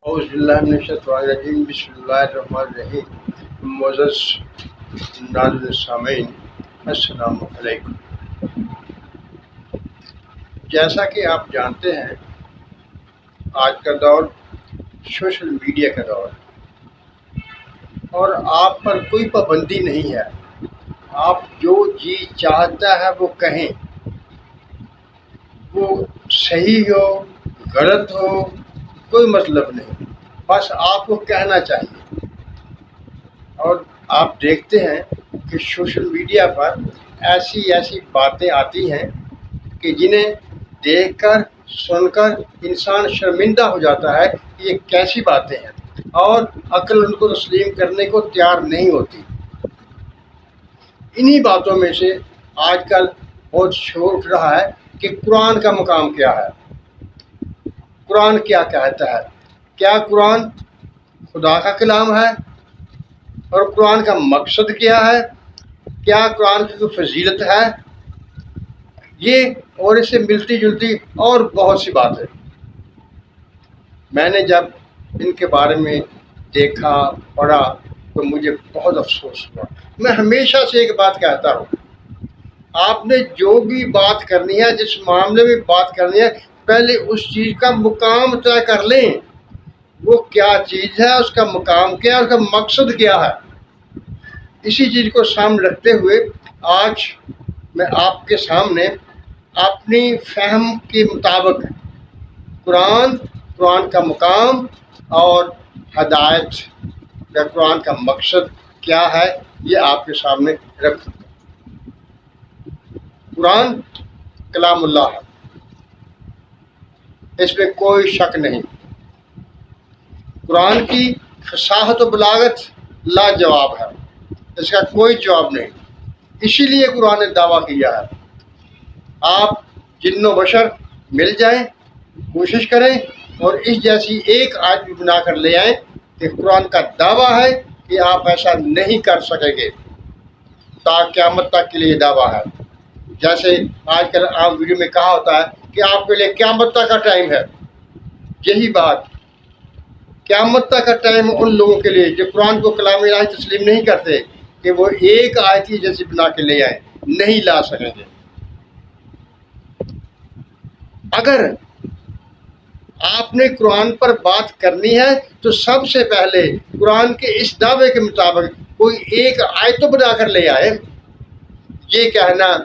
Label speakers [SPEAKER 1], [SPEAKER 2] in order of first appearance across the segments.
[SPEAKER 1] اعوذ باللہ من الشیطان الرجیم بسم اللہ الرحمن الرحیم معزز ناظرین سامعین السلام علیکم۔ جیسا کہ آپ جانتے ہیں آج کا دور سوشل میڈیا کا دور ہے اور آپ پر کوئی پابندی نہیں ہے، آپ جو جی چاہتا ہے وہ کہیں، وہ صحیح ہو غلط ہو کوئی مطلب نہیں، بس آپ کو کہنا چاہیے۔ اور آپ دیکھتے ہیں کہ سوشل میڈیا پر ایسی باتیں آتی ہیں کہ جنہیں دیکھ کر سن کر انسان شرمندہ ہو جاتا ہے کہ یہ کیسی باتیں ہیں، اور عقل ان کو تسلیم کرنے کو تیار نہیں ہوتی۔ انہی باتوں میں سے آج کل بہت شور اٹھ رہا ہے کہ قرآن کا مقام کیا ہے، قرآن کیا کہتا ہے، کیا قرآن خدا کا کلام ہے، اور قرآن کا مقصد کیا ہے، کیا قرآن کی کوئی فضیلت ہے، یہ اور اس سے ملتی جلتی اور بہت سی باتیں۔ میں نے جب ان کے بارے میں دیکھا پڑھا تو مجھے بہت افسوس ہوا۔ میں ہمیشہ سے ایک بات کہتا ہوں، آپ نے جو بھی بات کرنی ہے، جس معاملے میں بات کرنی ہے، پہلے اس چیز کا مقام طے کر لیں، وہ کیا چیز ہے، اس کا مقام کیا ہے، اس کا مقصد کیا ہے۔ اسی چیز کو سامنے رکھتے ہوئے آج میں آپ کے سامنے اپنی فہم کے مطابق قرآن کا مقام اور ہدایت یا قرآن کا مقصد کیا ہے یہ آپ کے سامنے رکھوں۔ قرآن کلام اللہ ہے، اس میں کوئی شک نہیں۔ قرآن کی فصاحت و بلاغت لاجواب ہے، اس کا کوئی جواب نہیں۔ اسی لیے قرآن نے دعویٰ کیا ہے، آپ جن و بشر مل جائیں، کوشش کریں اور اس جیسی ایک آیت بھی بنا کر لے آئیں کہ قرآن کا دعویٰ ہے کہ آپ ایسا نہیں کر سکیں گے، تا قیامت تک کے لیے دعویٰ ہے۔ جیسے آج کل عام ویڈیو میں کہا ہوتا ہے کہ آپ کے لیے قیامت تک کا ٹائم ہے، یہی بات قیامت تک کا ٹائم ان لوگوں کے لیے جو قرآن کو کلام الہی تسلیم نہیں کرتے کہ وہ ایک آیت ہی جیسی بنا کے لے آئیں، نہیں لا سکیں گے۔ اگر آپ نے قرآن پر بات کرنی ہے تو سب سے پہلے قرآن کے اس دعوے کے مطابق کوئی ایک آیت تو بنا کر لے آئے۔ یہ کہنا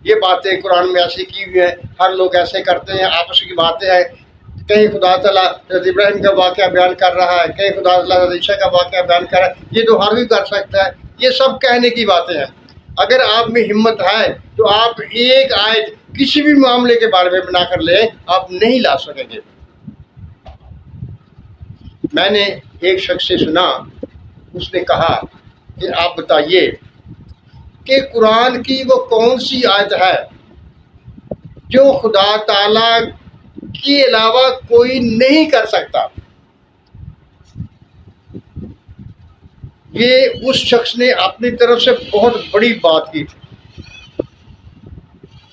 [SPEAKER 1] یہ باتیں قرآن میں ایسی کی ہوئی ہیں، ہر لوگ ایسے کرتے ہیں، آپس کی باتیں ہیں، کہیں خدا تعالیٰ حضرت ابراہیم کا واقعہ بیان کر رہا ہے، کہیں خدا تعالیٰ حضرت عیسیٰ کا واقعہ بیان کر رہا ہے، یہ تو ہر کوئی کر سکتا ہے۔ یہ سب کہنے کی باتیں ہیں۔ اگر آپ میں ہمت ہے تو آپ ایک آیت کسی بھی معاملے کے بارے میں بنا کر لیں، آپ نہیں لا سکیں گے۔ میں نے ایک شخص سے سنا، اس نے کہا کہ آپ بتائیے کہ قرآن کی وہ کون سی آیت ہے جو خدا تعالیٰ کے علاوہ کوئی نہیں کر سکتا۔ یہ اس شخص نے اپنی طرف سے بہت بڑی بات کی تھی۔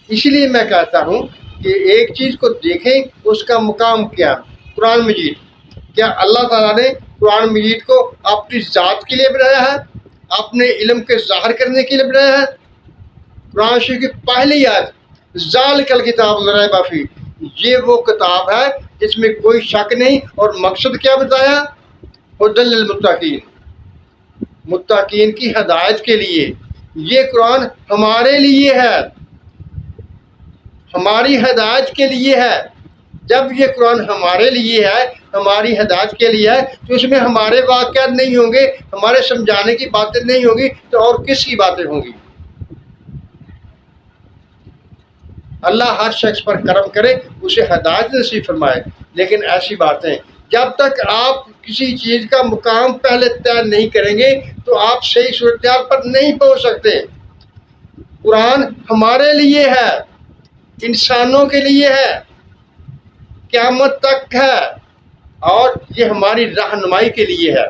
[SPEAKER 1] اسی لیے میں کہتا ہوں کہ ایک چیز کو دیکھیں اس کا مقام کیا۔ قرآن مجید کیا اللہ تعالیٰ نے قرآن مجید کو اپنی ذات کے لیے بنایا ہے، اپنے علم کے ظاہر کرنے کے لیے بنایا ہے؟ قرآن شریف کی پہلی آیت ذالک الکتاب لا ریب فیہ، یہ وہ کتاب ہے جس میں کوئی شک نہیں، اور مقصد کیا بتایا؟ ھدی للمتقین، متقین کی ہدایت کے لیے۔ یہ قرآن ہمارے لیے ہے، ہماری ہدایت کے لیے ہے۔ جب یہ قرآن ہمارے لیے ہے، ہماری ہدایت کے لیے ہے، تو اس میں ہمارے واقعات نہیں ہوں گے، ہمارے سمجھانے کی باتیں نہیں ہوں گی، تو اور کس کی باتیں ہوں گی؟ اللہ ہر شخص پر کرم کرے، اسے ہدایت نصیب فرمائے، لیکن ایسی باتیں جب تک آپ کسی چیز کا مقام پہلے طے نہیں کریں گے تو آپ صحیح صورتحال پر نہیں پہنچ سکتے۔ قرآن ہمارے لیے ہے، انسانوں کے لیے ہے، قیامت تک ہے، اور یہ ہماری رہنمائی کے لیے ہے،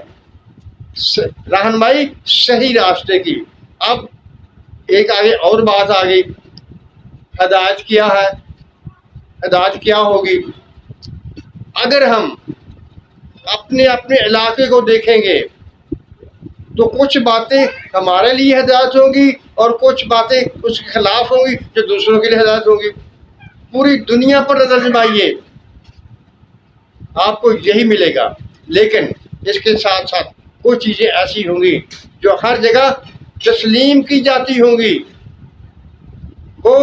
[SPEAKER 1] رہنمائی صحیح راستے کی۔ اب ایک آگے اور بات آ گئی، ہدایت کیا ہے، ہدایت کیا ہوگی؟ اگر ہم اپنے اپنے علاقے کو دیکھیں گے تو کچھ باتیں ہمارے لیے ہدایت ہوں گی اور کچھ باتیں اس کے خلاف ہوں گی جو دوسروں کے لیے ہدایت ہوں گی. پوری دنیا پر نظر جمائیے آپ کو یہی ملے گا. لیکن اس کے ساتھ ساتھ کچھ چیزیں ایسی ہوں گی جو ہر جگہ تسلیم کی جاتی ہوں گی، وہ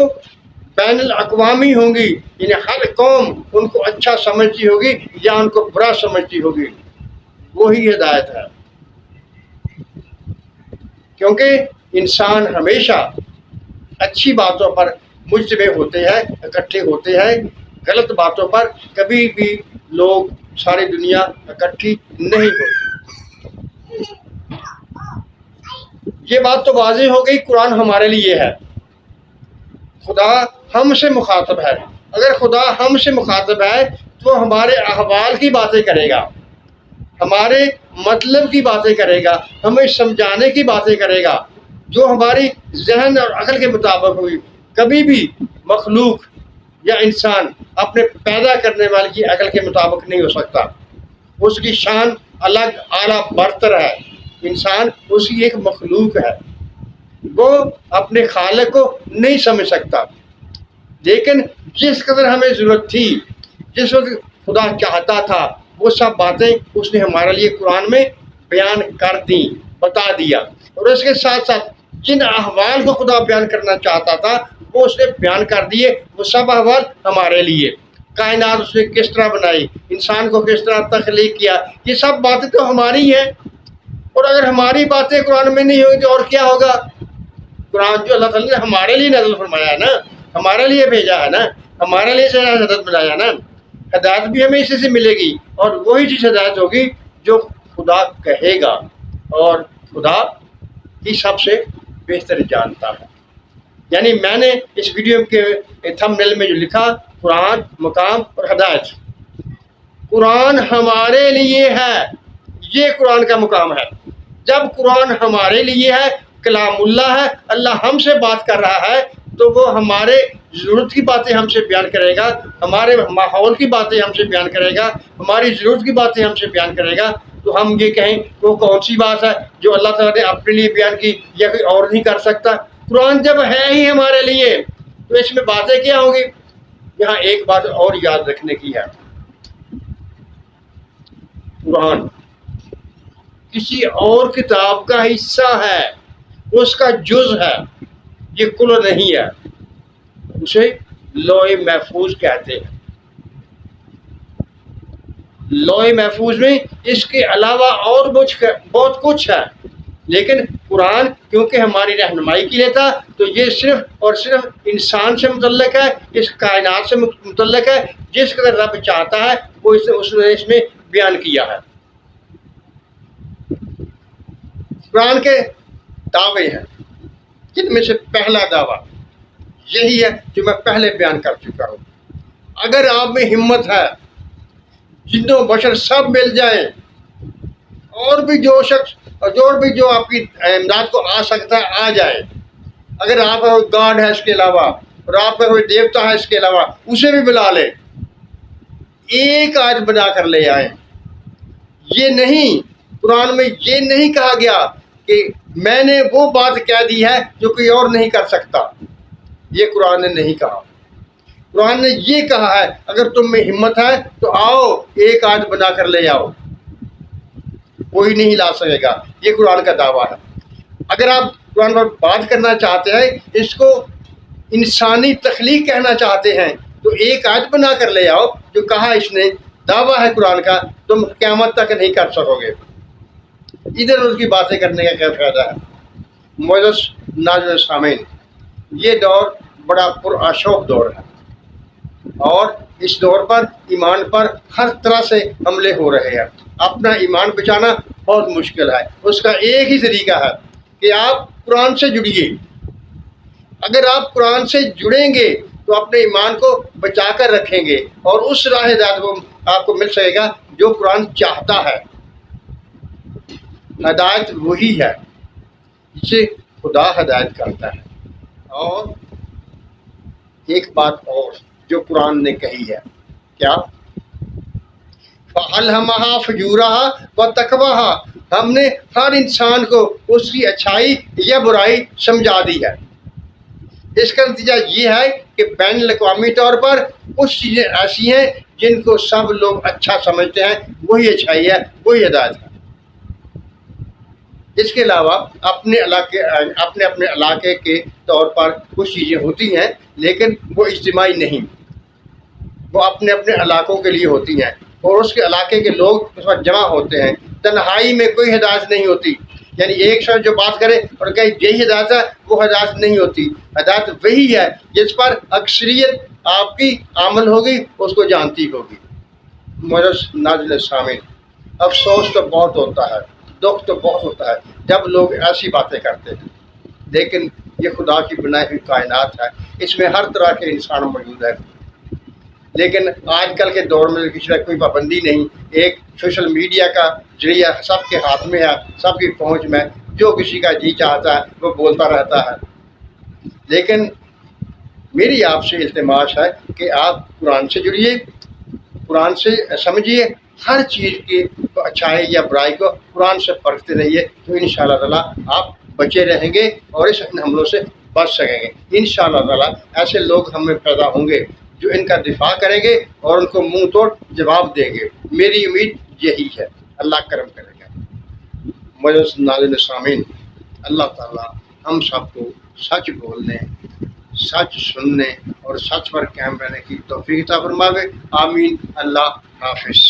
[SPEAKER 1] بین الاقوامی ہوں گی، یعنی ہر قوم ان کو اچھا سمجھتی ہوگی یا ان کو برا سمجھتی ہوگی. وہی ہدایت ہے. کیونکہ انسان ہمیشہ اچھی باتوں پر مجتمع ہوتے ہیں، اکٹھے ہوتے ہیں. غلط باتوں پر کبھی بھی لوگ ساری دنیا اکٹھی نہیں ہوتی. یہ بات تو واضح ہو گئی، قرآن ہمارے لیے ہے. خدا ہم سے مخاطب ہے. اگر خدا ہم سے مخاطب ہے تو ہمارے احوال کی باتیں کرے گا، ہمارے مطلب کی باتیں کرے گا، ہمیں سمجھانے کی باتیں کرے گا جو ہماری ذہن اور عقل کے مطابق ہوگی. کبھی بھی مخلوق یا انسان اپنے پیدا کرنے والے کی عقل کے مطابق نہیں ہو سکتا. اس کی شان الگ اعلیٰ برتر ہے. انسان اس کی ایک مخلوق ہے، وہ اپنے خالق کو نہیں سمجھ سکتا. لیکن جس قدر ہمیں ضرورت تھی، جس وقت خدا چاہتا تھا، وہ سب باتیں اس نے ہمارے لیے قرآن میں بیان کر دیں، بتا دیا. اور اس کے ساتھ ساتھ جن احوال کو خدا بیان کرنا چاہتا تھا وہ اس نے بیان کر دیے. وہ سب احوال ہمارے لیے. کائنات اس نے کس طرح بنائی، انسان کو کس طرح تخلیق کیا، یہ سب باتیں تو ہماری ہیں. اور اگر ہماری باتیں قرآن میں نہیں ہوگی تو اور کیا ہوگا؟ قرآن جو اللہ تعالیٰ نے ہمارے لیے نازل فرمایا ہے نا، ہمارے لیے بھیجا ہے نا، ہمارے لیے ہدایت بنایا نا. ہدایت بھی ہمیں اسی سے ملے گی، اور وہی چیز ہدایت ہوگی جو خدا کہے گا. اور خدا ہی سب سے بہتر جانتا ہے. یعنی میں نے اس ویڈیو کے تھمبنیل میں جو لکھا، قرآن، مقام اور ہدایت. قرآن ہمارے لیے ہے، یہ قرآن کا مقام ہے. جب قرآن ہمارے لیے ہے، کلام اللہ ہے، اللہ ہم سے بات کر رہا ہے، تو وہ ہمارے ضرورت کی باتیں ہم سے بیان کرے گا، ہمارے ماحول کی باتیں ہم سے بیان کرے گا، ہماری ضرورت کی باتیں ہم سے بیان کرے گا. تو ہم یہ کہیں وہ کون سی بات ہے جو اللہ تعالیٰ نے اپنے لیے بیان کی یا کوئی اور نہیں کر سکتا؟ قرآن جب ہے ہی ہمارے لیے تو اس میں باتیں کیا ہوں گی؟ یہاں ایک بات اور یاد رکھنے کی ہے، قرآن کسی اور کتاب کا حصہ ہے، اس کا جز ہے، یہ کل نہیں ہے. اسے لوح محفوظ کہتے ہیں. لوح محفوظ میں اس کے علاوہ اور بہت کچھ ہے، لیکن قرآن کیونککہ ہماری رہنمائی کے لیے تھا تو یہ صرف اور صرف انسان سے متعلق ہے، اس کائنات سے متعلق ہے. جس قدر رب چاہتا ہے وہ اس نے اس میں بیان کیا ہے. قرآن کے دعوے ہیں، جن میں سے پہلا دعویٰ یہی ہے جو میں پہلے بیان کر چکا ہوں. اگر آپ میں ہمت ہے، جن و بشر سب مل جائیں، اور بھی جو شخص جو آپ کی امداد کو آ سکتا ہے آ جائے. اگر آپ کا کوئی گاڈ ہے اس کے علاوہ، اور آپ کا کوئی دیوتا ہے اس کے علاوہ، اسے بھی بلا لے، ایک آیت بنا کر لے آئیں. یہ نہیں، قرآن میں یہ نہیں کہا گیا کہ میں نے وہ بات کہہ دی ہے جو کوئی اور نہیں کر سکتا. یہ قرآن نے نہیں کہا. قرآن نے یہ کہا ہے اگر تم میں ہمت ہے تو آؤ، ایک آیت بنا کر لے آؤ، کوئی نہیں لا سکے گا. یہ قرآن کا دعویٰ ہے. اگر آپ قرآن پر بات کرنا چاہتے ہیں، اس کو انسانی تخلیق کہنا چاہتے ہیں، تو ایک آیت بنا کر لے آؤ جو کہا اس نے. دعویٰ ہے قرآن کا، تم قیامت تک نہیں کر سکو گے. ادھر اس کی باتیں کرنے کا کیا فائدہ ہے؟ معزز ناظرین سامعین، یہ دور بڑا پرآشوب دور ہے، اور اس دور پر ایمان پر ہر طرح سے حملے ہو رہے ہیں. اپنا ایمان بچانا بہت مشکل ہے. اس کا ایک ہی طریقہ ہے کہ آپ قرآن سے جڑیے. اگر آپ قرآن سے جڑیں گے تو اپنے ایمان کو بچا کر رکھیں گے، اور اس راہ ہدایت کو آپ کو مل سکے گا جو قرآن چاہتا ہے. ہدایت وہی ہے جسے خدا ہدایت کرتا ہے. اور ایک بات اور جو قرآن نے کہی ہے، کیا؟ فَأَلْهَمَهَا فُجُورَهَا وَتَقْوَاهَا، ہم نے ہر انسان کو اس کی اچھائی یا برائی سمجھا دی ہے۔ اس کا نتیجہ یہ ہے کہ بین الاقوامی طور پر کچھ چیزیں ایسی ہیں جن کو سب لوگ اچھا سمجھتے ہیں، وہی اچھائی ہے، وہی ہدایت ہے۔ اس کے علاوہ اپنے علاقے کے طور پر کچھ چیزیں ہوتی ہیں لیکن وہ اجتماعی نہیں، وہ اپنے علاقوں کے لیے ہوتی ہیں، اور اس کے علاقے کے لوگ اس وقت جمع ہوتے ہیں۔ تنہائی میں کوئی ہدایت نہیں ہوتی، یعنی ایک شخص جو بات کرے اور کہے یہی ہدایت ہے، وہ ہدایت نہیں ہوتی۔ ہدایت وہی ہے جس پر اکثریت آپ کی عمل ہوگی، اس کو جانتی ہوگی۔ معزز ناظرین سامعین، افسوس تو بہت ہوتا ہے، دکھ تو بہت ہوتا ہے جب لوگ ایسی باتیں کرتے ہیں، لیکن یہ خدا کی بنائی ہوئی کائنات ہے، اس میں ہر طرح کے انسان موجود ہے۔ لیکن آج کل کے دور میں کسی طرح کوئی پابندی نہیں، ایک سوشل میڈیا کا ذریعہ سب کے ہاتھ میں ہے، سب کی پہنچ میں، جو کسی کا جی چاہتا ہے وہ بولتا رہتا ہے۔ لیکن میری آپ سے التماس ہے کہ آپ قرآن سے جڑیے، قرآن سے سمجھیے، ہر چیز کی اچھائی یا برائی کو قرآن سے پرکھتے رہیے، تو انشاءاللہ تعالیٰ آپ بچے رہیں گے اور اس حملوں سے بچ سکیں گے۔ انشاءاللہ تعالیٰ ایسے لوگ ہم میں پیدا ہوں گے جو ان کا دفاع کریں گے اور ان کو منہ توڑ جواب دیں گے۔ میری امید یہی ہے، اللہ کرم کرے گا۔ معزز ناظرین سامعین، اللہ تعالیٰ ہم سب کو سچ بولنے، سچ سننے اور سچ پر قائم رہنے کی توفیق عطا فرماوے۔ آمین۔ اللہ حافظ۔